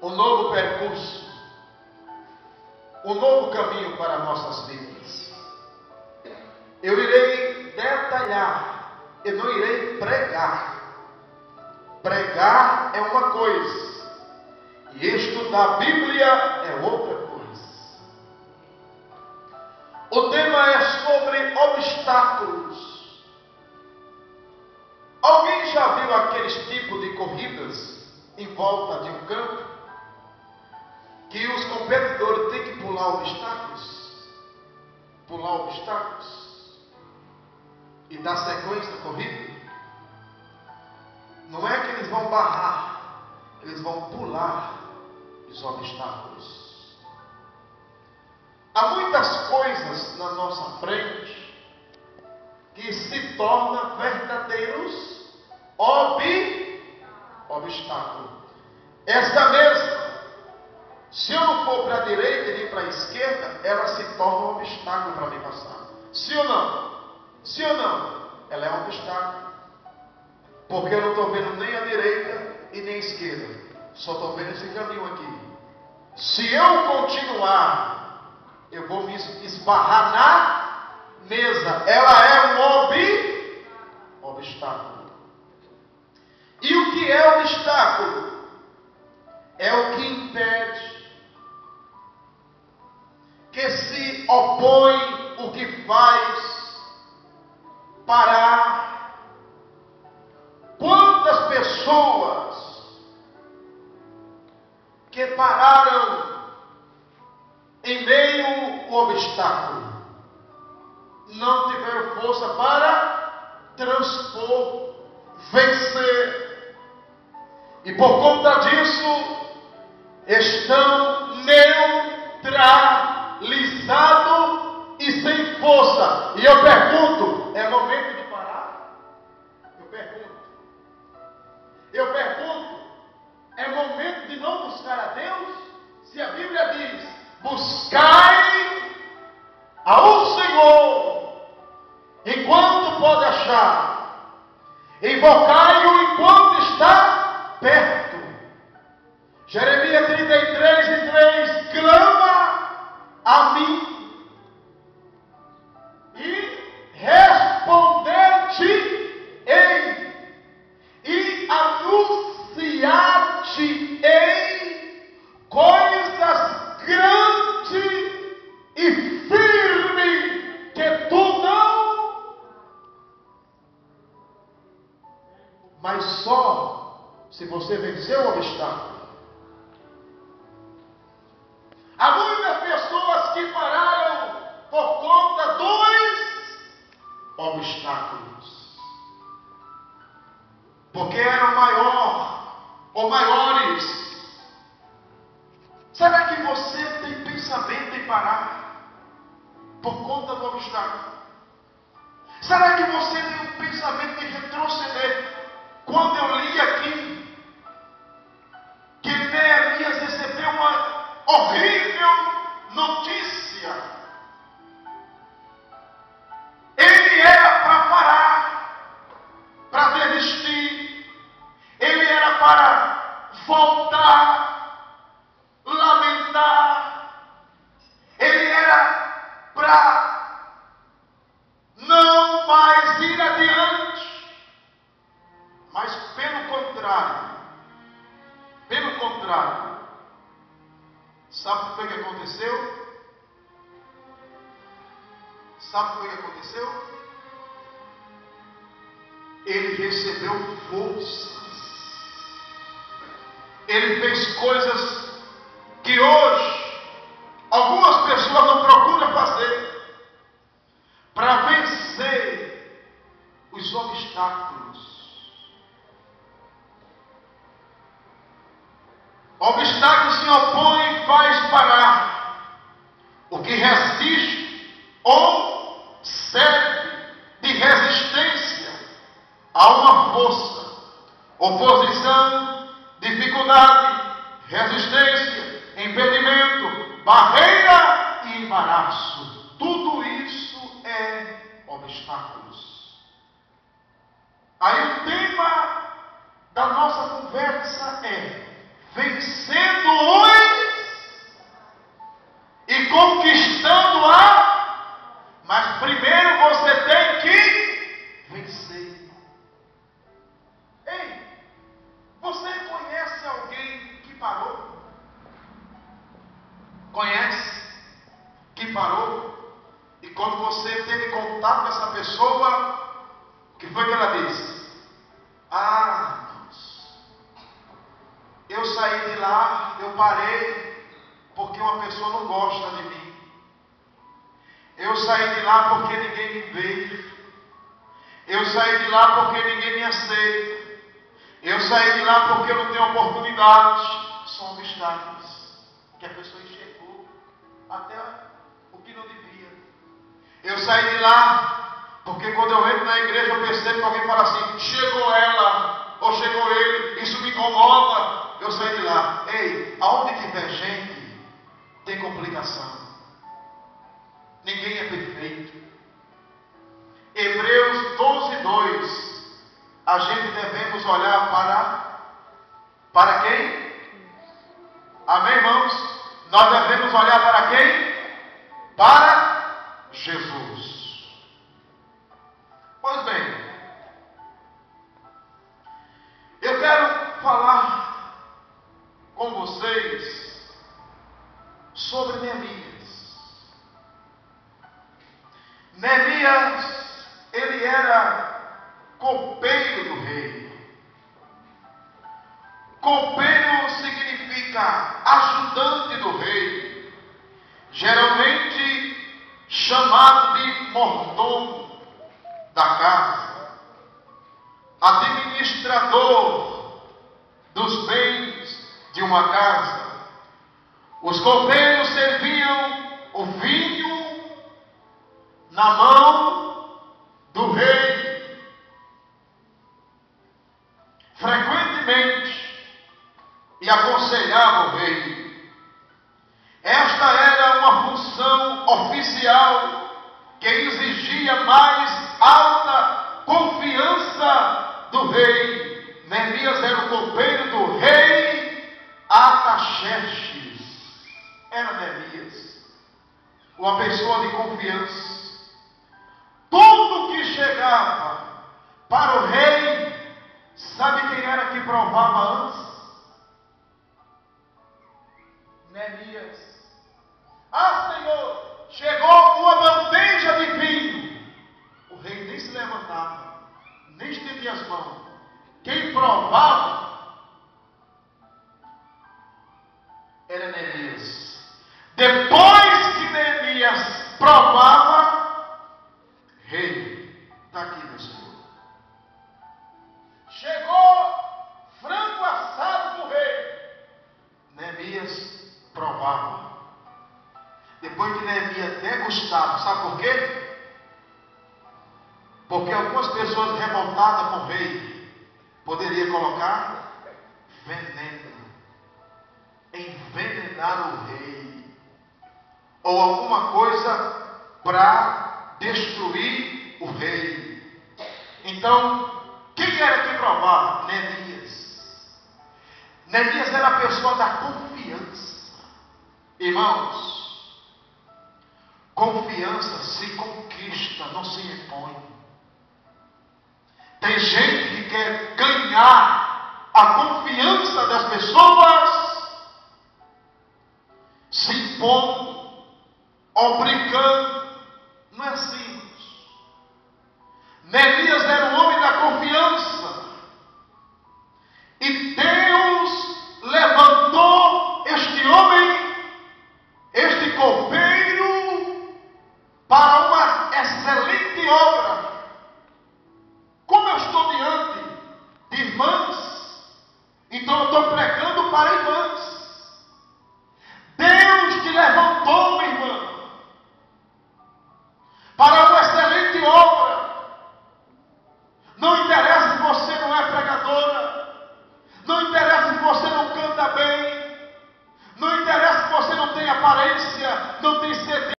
um novo percurso, um novo caminho para nossas vidas. Eu irei detalhar, eu não irei pregar. Pregar é uma coisa, e estudar a Bíblia é outra coisa. O tema é sobre obstáculos. Alguém já viu aqueles tipos de corridas em volta de um campo? Que os competidores têm que pular obstáculos? Pular obstáculos? E dar sequência à corrida? Não é que eles vão barrar, eles vão pular os obstáculos. Há muitas coisas na nossa frente que se tornam verdadeiros obstáculos. Esta mesa, se eu não for para a direita e nem para a esquerda, ela se torna um obstáculo para mim passar. Sim ou não? Sim ou não? Ela é um obstáculo. Porque eu não estou vendo nem a direita e nem a esquerda. Só estou vendo esse caminho aqui. Se eu continuar, eu vou me esbarrar na mesa. Ela é um obstáculo. E o que é obstáculo? É o que impede, que se opõe, o que faz parar. Quantas pessoas que pararam em meio ao obstáculo não tiveram força para transpor, vencer, e por conta disso estão neutralizados e sem força. E eu pergunto: é momento de parar? Eu pergunto, é momento de não buscar a Deus? Se a Bíblia diz: buscai ao Senhor enquanto pode achar, invocai-o enquanto está perto. Jeremias 33:3, clama a mim e responder-te-ei e anunciar-te-ei coisas grandes e firmes que tu não. Mas só se você vencer o obstáculo. Há muitas pessoas que pararam por conta dos obstáculos, porque eram maior ou maiores. Será que você tem pensamento em parar por conta do obstáculo? Será que você tem um pensamento em retroceder? Quando eu li aqui que Neemias recebeu uma horrível notícia, ele era para parar, para desistir, ele era para voltar, lamentar, ele era para não mais ir adiante. Mas pelo contrário, sabe o que foi que aconteceu? Ele recebeu forças. Ele fez coisas que hoje algumas pessoas não procuram fazer para vencer os obstáculos. Obstáculo se opõe e faz parar. O que resiste ou serve de resistência a uma força. Oposição, dificuldade, resistência, impedimento, barreira e embaraço. Tudo isso é obstáculos. Aí o tema da nossa conversa é: vencendo-os e conquistando-a, mas primeiro você tem que vencer. Ei, você conhece alguém que parou? Conhece? Que parou? E quando você teve contato com essa pessoa, o que foi que ela disse? Ah, eu saí de lá, eu parei, porque uma pessoa não gosta de mim. Eu saí de lá porque ninguém me vê. Eu saí de lá porque ninguém me aceita. Eu saí de lá porque eu não tenho oportunidade. São obstáculos que a pessoa enxergou até o que não devia. Eu saí de lá porque quando eu entro na igreja eu percebo que alguém fala assim: chegou ela ou chegou ele, isso me incomoda. Eu saí de lá. Ei, aonde tiver gente, tem complicação. Ninguém é perfeito. Hebreus 12:2. A gente devemos olhar para quem? Amém, irmãos? Nós devemos olhar para quem? Para Jesus. Pois bem, eu quero falar com vocês sobre Neemias. Neemias, ele era copeiro do rei. Copeiro significa ajudante do rei, geralmente chamado de mordomo da casa, administrador dos bens de uma casa. Os copeiros serviam o vinho na mão do rei. Frequentemente, e aconselhava o rei. Esta era uma função oficial que exigia mais alta confiança do rei. Neemias era o copeiro do rei Artaxerxes. Era Neemias, uma pessoa de confiança. Tudo que chegava para o rei, sabe quem era que provava antes? Neemias. Ah, Senhor, chegou uma bandeja de vinho. O rei nem se levantava, nem estendia as mãos. Quem provava era Neemias. Depois que Neemias provava, rei, está aqui, meu Senhor. Chegou frango assado do rei. Neemias provava. Depois que Neemias degustava, sabe por quê? Porque algumas pessoas revoltadas com o rei poderiam colocar veneno, envenenar o rei, ou alguma coisa para destruir o rei. Então, quem era que provava? Neemias. Neemias era a pessoa da confiança. Irmãos, confiança se conquista, não se impõe. Tem gente que quer ganhar a confiança das pessoas se impondo, obrigando